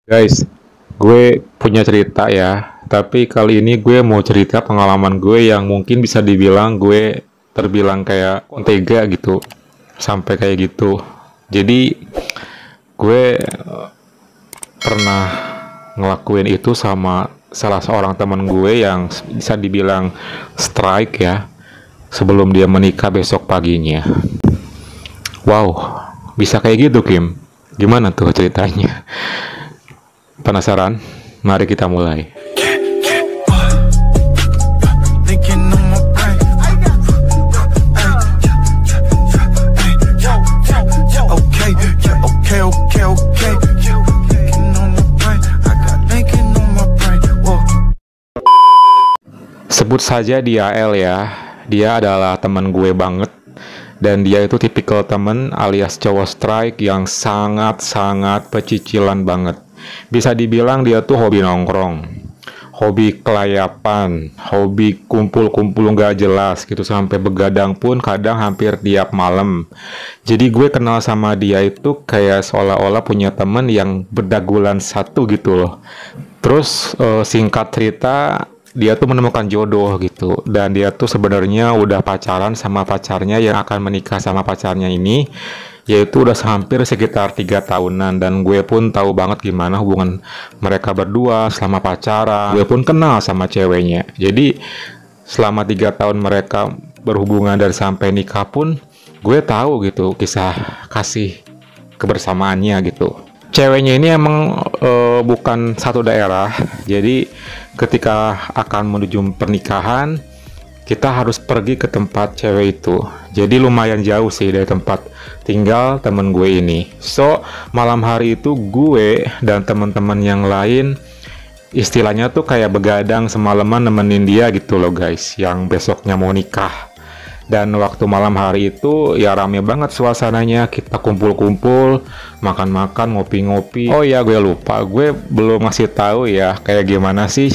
Guys, gue punya cerita ya, tapi kali ini gue mau cerita pengalaman gue yang mungkin bisa dibilang gue terbilang kayak tega gitu, sampai kayak gitu. Jadi, gue pernah ngelakuin itu sama salah seorang teman gue yang bisa dibilang strike ya, sebelum dia menikah besok paginya. Wow, bisa kayak gitu, Kim? Gimana tuh ceritanya? Penasaran? Mari kita mulai. Thinking on my brain. Okay, okay, okay, okay. Thinking on my brain. I got thinking on my brain. Whoa. Sebut saja dia L ya. Dia adalah teman gue banget. Dan dia itu tipikal temen alias cowok strike yang sangat-sangat pecicilan banget. Bisa dibilang dia tuh hobi nongkrong, hobi kelayapan, hobi kumpul-kumpul nggak jelas gitu, sampai begadang pun kadang hampir tiap malam. Jadi gue kenal sama dia itu kayak seolah-olah punya temen yang berdagulan satu gitu loh. Terus singkat cerita, dia tuh menemukan jodoh gitu, dan dia tuh sebenarnya udah pacaran sama pacarnya yang akan menikah sama pacarnya ini, yaitu udah hampir sekitar 3 tahunan. Dan gue pun tahu banget gimana hubungan mereka berdua selama pacaran. Gue pun kenal sama ceweknya. Jadi selama 3 tahun mereka berhubungan dan sampai nikah pun gue tahu gitu kisah kasih kebersamaannya gitu. Ceweknya ini emang bukan satu daerah, jadi ketika akan menuju pernikahan, kita harus pergi ke tempat cewek itu. Jadi lumayan jauh sih dari tempat tinggal temen gue ini. So, malam hari itu gue dan teman-teman yang lain istilahnya tuh kayak begadang semalaman nemenin dia gitu loh guys, yang besoknya mau nikah. Dan waktu malam hari itu ya rame banget suasananya, kita kumpul-kumpul, makan-makan, ngopi-ngopi. Oh ya, gue lupa, gue belum ngasih tahu ya kayak gimana sih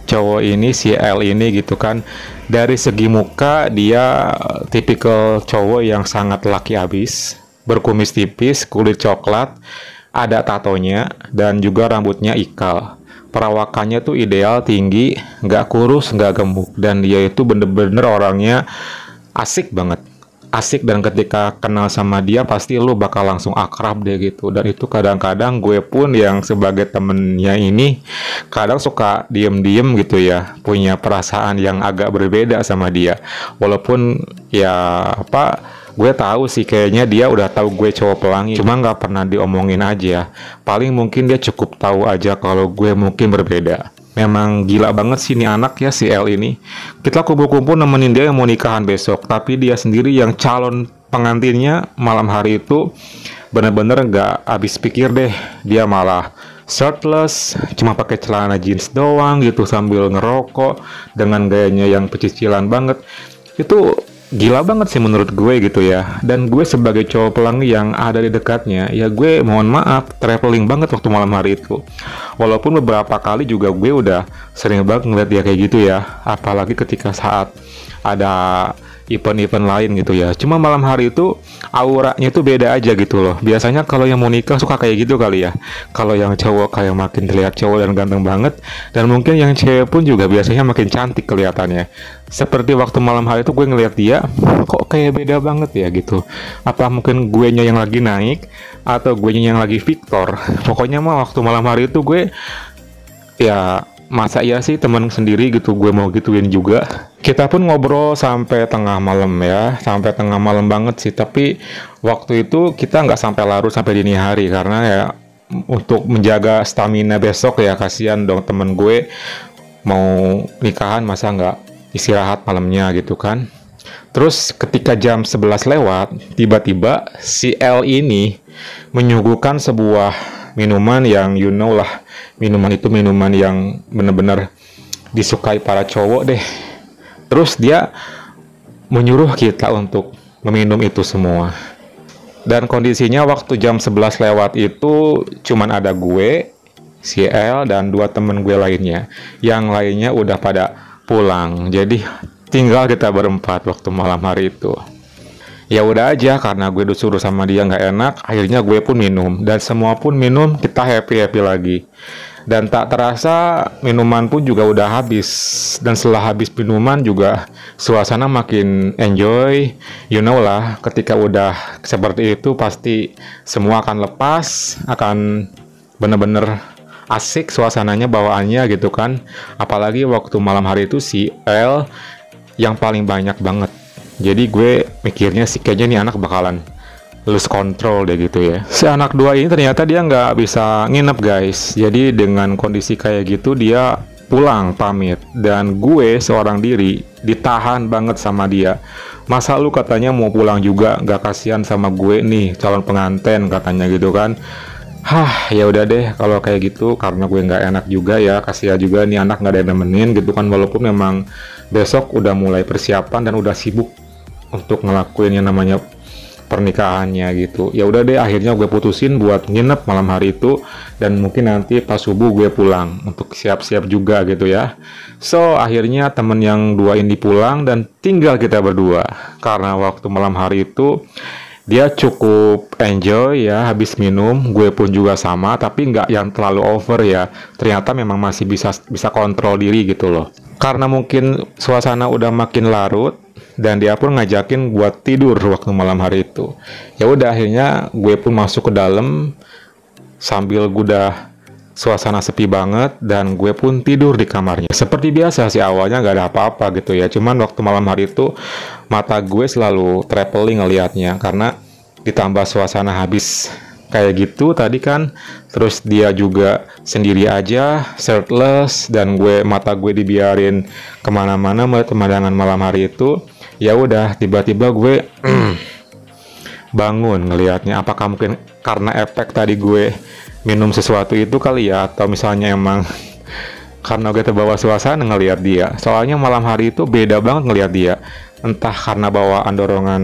cowok ini, si L ini gitu kan. Dari segi muka dia tipikal cowok yang sangat laki abis, berkumis tipis, kulit coklat, ada tatonya, dan juga rambutnya ikal. Perawakannya tuh ideal, tinggi, nggak kurus, nggak gemuk, dan dia itu bener-bener orangnya asik banget, asik. Dan ketika kenal sama dia pasti lu bakal langsung akrab deh gitu. Dan itu kadang-kadang gue pun yang sebagai temennya ini kadang suka diem-diem gitu ya, punya perasaan yang agak berbeda sama dia. Walaupun ya apa, gue tahu sih kayaknya dia udah tahu gue cowok pelangi, cuma nggak pernah diomongin aja. Paling mungkin dia cukup tahu aja kalau gue mungkin berbeda. Memang gila banget sih nih anak ya, si L ini. Kita kumpul-kumpul nemenin dia yang mau nikahan besok, tapi dia sendiri yang calon pengantinnya malam hari itu bener-bener nggak habis pikir deh. Dia malah shirtless, cuma pakai celana jeans doang gitu sambil ngerokok dengan gayanya yang pecicilan banget. Itu gila banget sih menurut gue gitu ya. Dan gue sebagai cowok pelangi yang ada di dekatnya, ya gue mohon maaf traveling banget waktu malam hari itu. Walaupun beberapa kali juga gue udah sering banget ngeliat dia kayak gitu ya, apalagi ketika saat ada event-event lain gitu ya. Cuma malam hari itu auranya tuh beda aja gitu loh. Biasanya kalau yang mau nikah suka kayak gitu kali ya. Kalau yang cowok kayak makin terlihat cowok dan ganteng banget, dan mungkin yang cewek pun juga biasanya makin cantik kelihatannya. Seperti waktu malam hari itu gue ngeliat dia, kok kayak beda banget ya gitu. Apa mungkin guenya yang lagi naik, atau guenya yang lagi Victor. Pokoknya mah waktu malam hari itu gue, ya masa iya sih temen sendiri gitu gue mau gituin juga. Kita pun ngobrol sampai tengah malam ya, sampai tengah malam banget sih. Tapi waktu itu kita nggak sampai larut sampai dini hari, karena ya untuk menjaga stamina besok ya, kasihan dong temen gue mau nikahan masa nggak istirahat malamnya gitu kan. Terus ketika jam 11 lewat, tiba-tiba si L ini menyuguhkan sebuah minuman yang you know lah, minuman itu minuman yang benar-benar disukai para cowok deh. Terus dia menyuruh kita untuk meminum itu semua. Dan kondisinya waktu jam 11 lewat itu cuman ada gue, si L, dan 2 temen gue lainnya. Yang lainnya udah pada pulang. Jadi tinggal kita berempat waktu malam hari itu. Ya udah aja, karena gue disuruh sama dia nggak enak, akhirnya gue pun minum dan semua pun minum, kita happy lagi. Dan tak terasa minuman pun juga udah habis. Dan setelah habis minuman juga suasana makin enjoy. You know lah, ketika udah seperti itu pasti semua akan lepas, akan bener-bener asik suasananya, bawaannya gitu kan. Apalagi waktu malam hari itu si L yang paling banyak banget. Jadi gue mikirnya sih kayaknya nih anak bakalan lose control deh gitu ya. Si anak dua ini ternyata dia nggak bisa nginep guys. Jadi dengan kondisi kayak gitu dia pulang pamit. Dan gue seorang diri ditahan banget sama dia. Masa lu katanya mau pulang juga, nggak kasihan sama gue nih calon pengantin katanya gitu kan. Hah, ya udah deh kalau kayak gitu, karena gue nggak enak juga ya, kasihan juga nih anak nggak ada yang nemenin gitu kan, walaupun memang besok udah mulai persiapan dan udah sibuk untuk ngelakuin yang namanya pernikahannya gitu. Ya udah deh, akhirnya gue putusin buat nginep malam hari itu, dan mungkin nanti pas subuh gue pulang untuk siap-siap juga gitu ya. So akhirnya temen yang dua ini pulang dan tinggal kita berdua, karena waktu malam hari itu dia cukup enjoy ya, habis minum, gue pun juga sama, tapi nggak yang terlalu over ya. Ternyata memang masih bisa kontrol diri gitu loh. Karena mungkin suasana udah makin larut dan dia pun ngajakin buat tidur waktu malam hari itu. Ya udah, akhirnya gue pun masuk ke dalam sambil udah suasana sepi banget, dan gue pun tidur di kamarnya. Seperti biasa sih, awalnya nggak ada apa-apa gitu ya. Cuman waktu malam hari itu mata gue selalu traveling ngelihatnya, karena ditambah suasana habis kayak gitu tadi kan, terus dia juga sendiri aja shirtless, dan mata gue dibiarin kemana-mana melihat pemandangan malam hari itu. Ya udah, tiba-tiba gue bangun ngelihatnya. Apakah mungkin karena efek tadi gue minum sesuatu itu kali ya, atau misalnya emang karena gue terbawa suasana ngelihat dia. Soalnya malam hari itu beda banget ngelihat dia, entah karena bawaan dorongan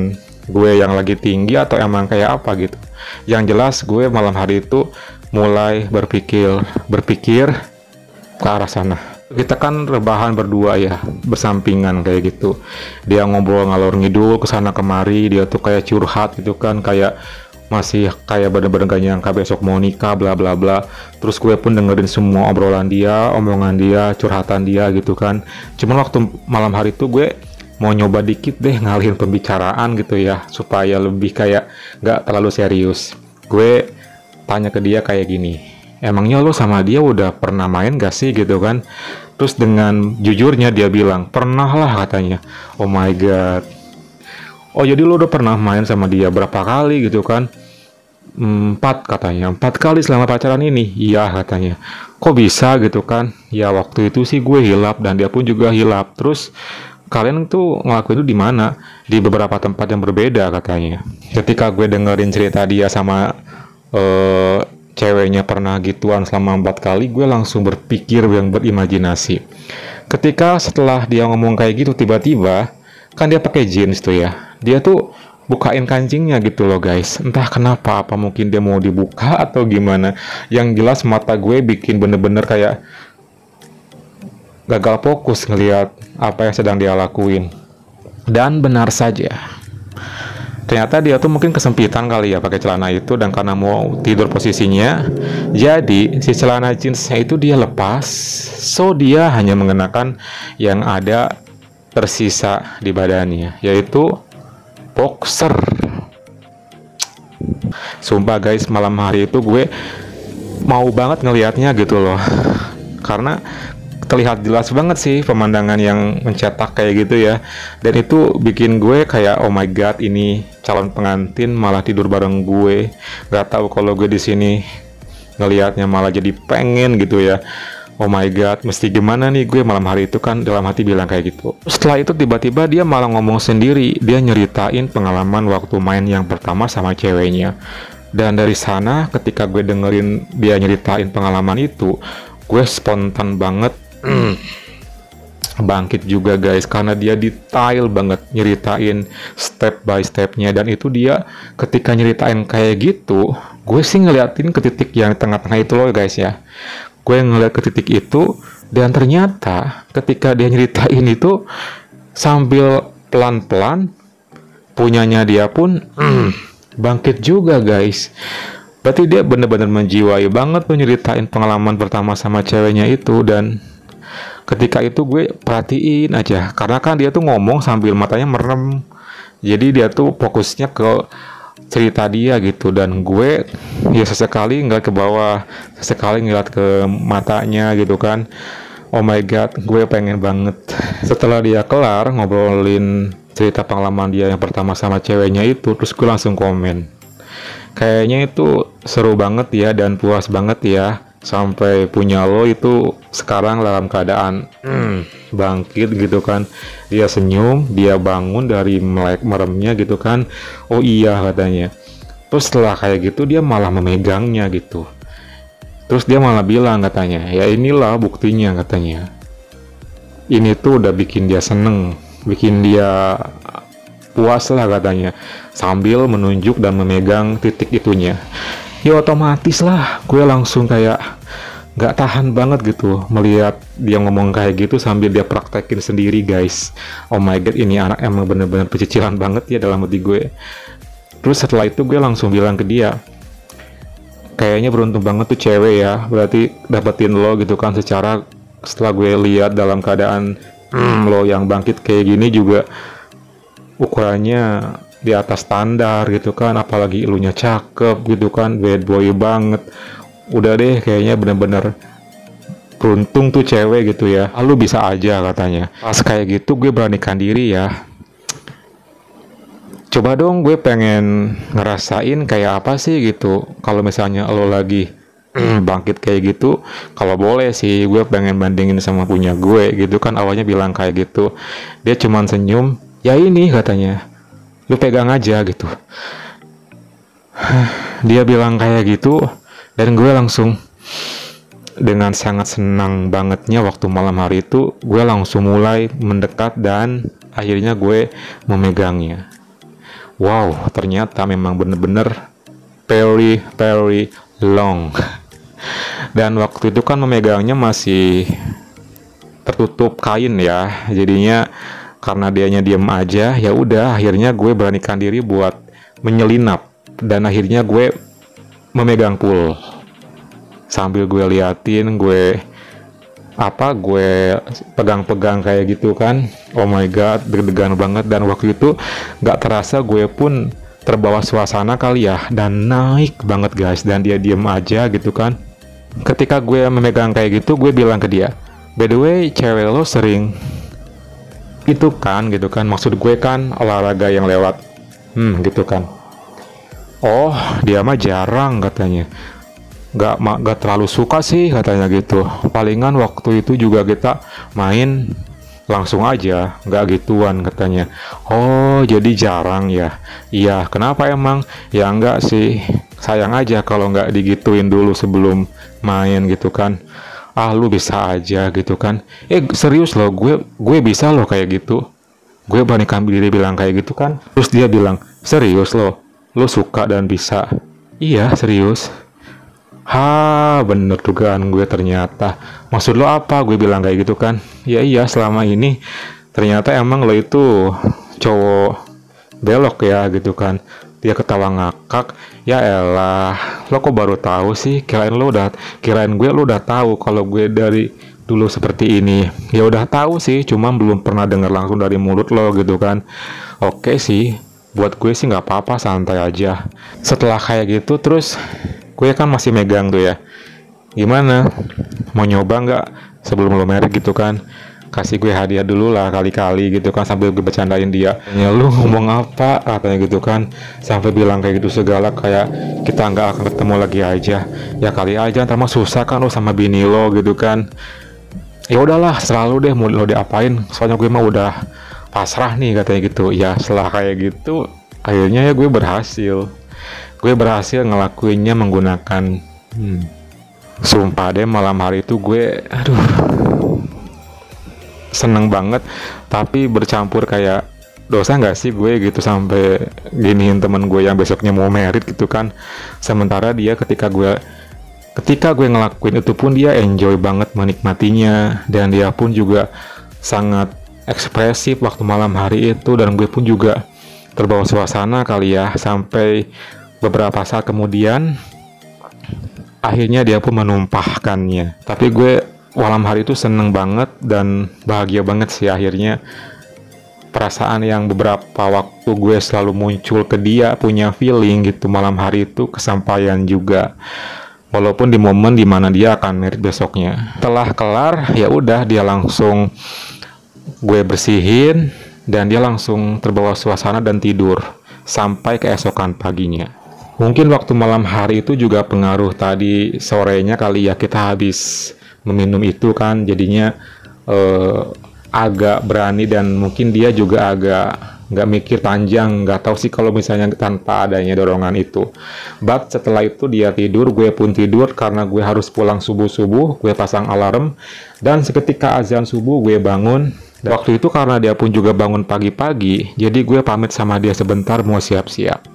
gue yang lagi tinggi atau emang kayak apa gitu. Yang jelas gue malam hari itu mulai berpikir ke arah sana. Kita kan rebahan berdua ya, bersampingan kayak gitu. Dia ngobrol ngalor ngidul kesana kemari, dia tuh kayak curhat gitu kan, kayak masih kayak bener-bener gak nyangka besok mau nikah bla bla bla. Terus gue pun dengerin semua obrolan dia, omongan dia, curhatan dia gitu kan. Cuman waktu malam hari itu gue mau nyoba dikit deh ngalihin pembicaraan gitu ya, supaya lebih kayak gak terlalu serius. Gue tanya ke dia kayak gini, emangnya lo sama dia udah pernah main gak sih gitu kan. Terus dengan jujurnya dia bilang, pernah lah katanya. Oh my god. Oh jadi lo udah pernah main sama dia berapa kali gitu kan? 4 katanya, 4 kali selama pacaran ini. Iya katanya. Kok bisa gitu kan? Ya waktu itu sih gue hilap dan dia pun juga hilap. Terus kalian tuh ngelakuin itu di mana? Di beberapa tempat yang berbeda katanya. Ketika gue dengerin cerita dia sama ceweknya pernah gituan selama 4 kali, gue langsung berpikir yang berimajinasi. Ketika setelah dia ngomong kayak gitu, tiba-tiba kan dia pakai jeans tuh ya, dia tuh bukain kancingnya gitu loh guys. Entah kenapa, apa mungkin dia mau dibuka atau gimana. Yang jelas mata gue bikin bener-bener kayak gagal fokus ngelihat apa yang sedang dia lakuin. Dan benar saja, ternyata dia tuh mungkin kesempitan kali ya pakai celana itu, dan karena mau tidur posisinya, jadi si celana jeansnya itu dia lepas. So dia hanya mengenakan yang ada tersisa di badannya, yaitu boxer. Sumpah guys, malam hari itu gue mau banget ngelihatnya gitu loh, karena terlihat jelas banget sih pemandangan yang mencetak kayak gitu ya. Dan itu bikin gue kayak oh my god, ini calon pengantin malah tidur bareng gue. Gak tahu kalau gue di sini ngelihatnya malah jadi pengen gitu ya. Oh my god, mesti gimana nih gue malam hari itu kan, dalam hati bilang kayak gitu. Setelah itu tiba-tiba dia malah ngomong sendiri. Dia nyeritain pengalaman waktu main yang pertama sama ceweknya. Dan dari sana ketika gue dengerin dia nyeritain pengalaman itu, gue spontan banget bangkit juga guys, karena dia detail banget nyeritain step by stepnya. Dan itu dia ketika nyeritain kayak gitu, gue sih ngeliatin ke titik yang tengah-tengah itu loh guys ya. Gue ngeliat ke titik itu, dan ternyata ketika dia nyeritain itu sambil pelan-pelan punyanya dia pun bangkit juga guys. Berarti dia bener-bener menjiwai banget tuh nyeritain pengalaman pertama sama ceweknya itu. Dan ketika itu gue perhatiin aja, karena kan dia tuh ngomong sambil matanya merem, jadi dia tuh fokusnya ke cerita dia gitu. Dan gue ya sesekali ngeliat ke bawah, sesekali ngeliat ke matanya gitu kan. Oh my god, gue pengen banget. Setelah dia kelar ngobrolin cerita pengalaman dia yang pertama sama ceweknya itu, terus gue langsung komen, kayaknya itu seru banget ya dan puas banget ya, sampai punya lo itu sekarang dalam keadaan bangkit gitu kan. Dia senyum, dia bangun dari melek meremnya gitu kan. Oh iya katanya. Terus setelah kayak gitu dia malah memegangnya gitu. Terus dia malah bilang katanya, ya inilah buktinya katanya. Ini tuh udah bikin dia seneng, bikin dia puas lah katanya, sambil menunjuk dan memegang titik itunya. Ya otomatis lah gue langsung kayak gak tahan banget gitu melihat dia ngomong kayak gitu sambil dia praktekin sendiri guys. Oh my god, ini anak emang bener-bener pecicilan banget ya dalam hati gue. Terus setelah itu gue langsung bilang ke dia, kayaknya beruntung banget tuh cewek ya, berarti dapetin lo gitu kan. Setelah gue lihat dalam keadaan lo yang bangkit kayak gini juga ukurannya di atas standar gitu kan, apalagi elunya cakep gitu kan, bad boy banget. Udah deh, kayaknya bener-bener beruntung tuh cewek gitu ya. Lu bisa aja katanya. Pas kayak gitu gue beranikan diri ya, coba dong gue pengen ngerasain kayak apa sih gitu kalau misalnya lo lagi bangkit kayak gitu. Kalau boleh sih gue pengen bandingin sama punya gue gitu kan. Awalnya bilang kayak gitu, dia cuman senyum, ya ini katanya, lu pegang aja gitu. Dia bilang kayak gitu dan gue langsung dengan sangat senang bangetnya waktu malam hari itu gue langsung mulai mendekat dan akhirnya gue memegangnya. Wow, ternyata memang bener-bener very long. Dan waktu itu kan memegangnya masih tertutup kain ya, jadinya karena dianya diem aja, ya udah akhirnya gue beranikan diri buat menyelinap dan akhirnya gue memegang pool sambil gue liatin, gue pegang-pegang kayak gitu kan. Oh my god, deg-degan banget. Dan waktu itu gak terasa gue pun terbawa suasana kali ya, dan naik banget guys. Dan dia diem aja gitu kan. Ketika gue memegang kayak gitu, gue bilang ke dia, by the way cewek lo sering itu kan gitu kan, maksud gue kan olahraga yang lewat gitu kan. Oh, dia mah jarang katanya, gak terlalu suka sih katanya gitu. Palingan waktu itu juga kita main langsung aja, gak gituan katanya. Oh jadi jarang ya. Iya, kenapa emang? Ya enggak sih, sayang aja kalau nggak digituin dulu sebelum main gitu kan. Ah lu bisa aja gitu kan. Serius loh, gue bisa loh kayak gitu. Gue beranikan diri bilang kayak gitu kan. Terus dia bilang, serius lo suka dan bisa? Iya serius. Bener dugaan gue ternyata. Maksud lo apa? Gue bilang kayak gitu kan. Ya iya, selama ini ternyata emang lo itu cowok belok ya gitu kan. Dia ketawa ngakak. Ya elah, lo kok baru tahu sih? Kirain gue lo udah tahu kalau gue dari dulu seperti ini. Ya udah tahu sih, cuma belum pernah dengar langsung dari mulut lo gitu kan. Oke sih, buat gue sih nggak apa-apa, santai aja. Setelah kayak gitu terus gue kan masih megang tuh ya. Gimana? Mau nyoba nggak sebelum lo merit gitu kan? Kasih gue hadiah dulu lah kali-kali gitu kan, sambil gue bercandain dia. Ya lu ngomong apa katanya gitu kan, sampai bilang kayak gitu segala, kayak kita nggak akan ketemu lagi aja. Ya kali aja, ntar mah susah kan lo sama bini lo gitu kan. Ya udahlah, selalu deh mau lo diapain, soalnya gue mah udah pasrah nih katanya gitu. Ya setelah kayak gitu akhirnya ya gue berhasil ngelakuinnya menggunakan sumpah deh, malam hari itu gue seneng banget, tapi bercampur kayak dosa nggak sih gue gitu sampai giniin temen gue yang besoknya mau merit gitu kan. Sementara dia ketika gue ngelakuin itu pun dia enjoy banget menikmatinya, dan dia pun juga sangat ekspresif waktu malam hari itu. Dan gue pun juga terbawa suasana kali ya, sampai beberapa saat kemudian akhirnya dia pun menumpahkannya. Tapi gue malam hari itu seneng banget dan bahagia banget sih. Akhirnya perasaan yang beberapa waktu gue selalu muncul ke dia, punya feeling gitu, malam hari itu kesampaian juga. Walaupun di momen dimana dia akan merit besoknya. Setelah kelar, ya udah dia langsung gue bersihin dan dia langsung terbawa suasana dan tidur sampai keesokan paginya. Mungkin waktu malam hari itu juga pengaruh tadi sorenya kali ya, kita habis meminum itu kan, jadinya agak berani dan mungkin dia juga agak nggak mikir panjang, nggak tahu sih kalau misalnya tanpa adanya dorongan itu. But setelah itu dia tidur, gue pun tidur karena gue harus pulang subuh-subuh. Gue pasang alarm dan seketika azan subuh gue bangun. Waktu itu karena dia pun juga bangun pagi-pagi, jadi gue pamit sama dia sebentar mau siap-siap.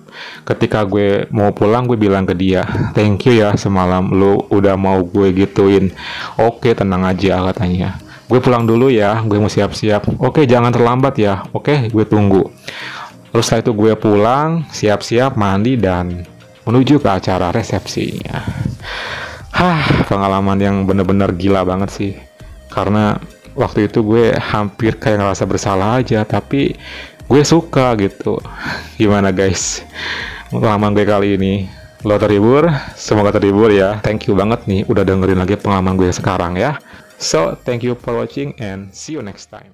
Ketika gue mau pulang, gue bilang ke dia, thank you ya semalam lu udah mau gue gituin. Oke, tenang aja katanya. Gue pulang dulu ya, gue mau siap-siap. Oke, jangan terlambat ya. Oke, gue tunggu. Terus setelah itu gue pulang, siap-siap, mandi, dan menuju ke acara resepsinya. Pengalaman yang bener-bener gila banget sih. Karena waktu itu gue hampir kayak ngerasa bersalah aja, tapi gue suka gitu. Gimana guys? Pengalaman gue kali ini. Lo terhibur? Semoga terhibur ya. Thank you banget nih udah dengerin lagi pengalaman gue sekarang ya. So, thank you for watching and see you next time.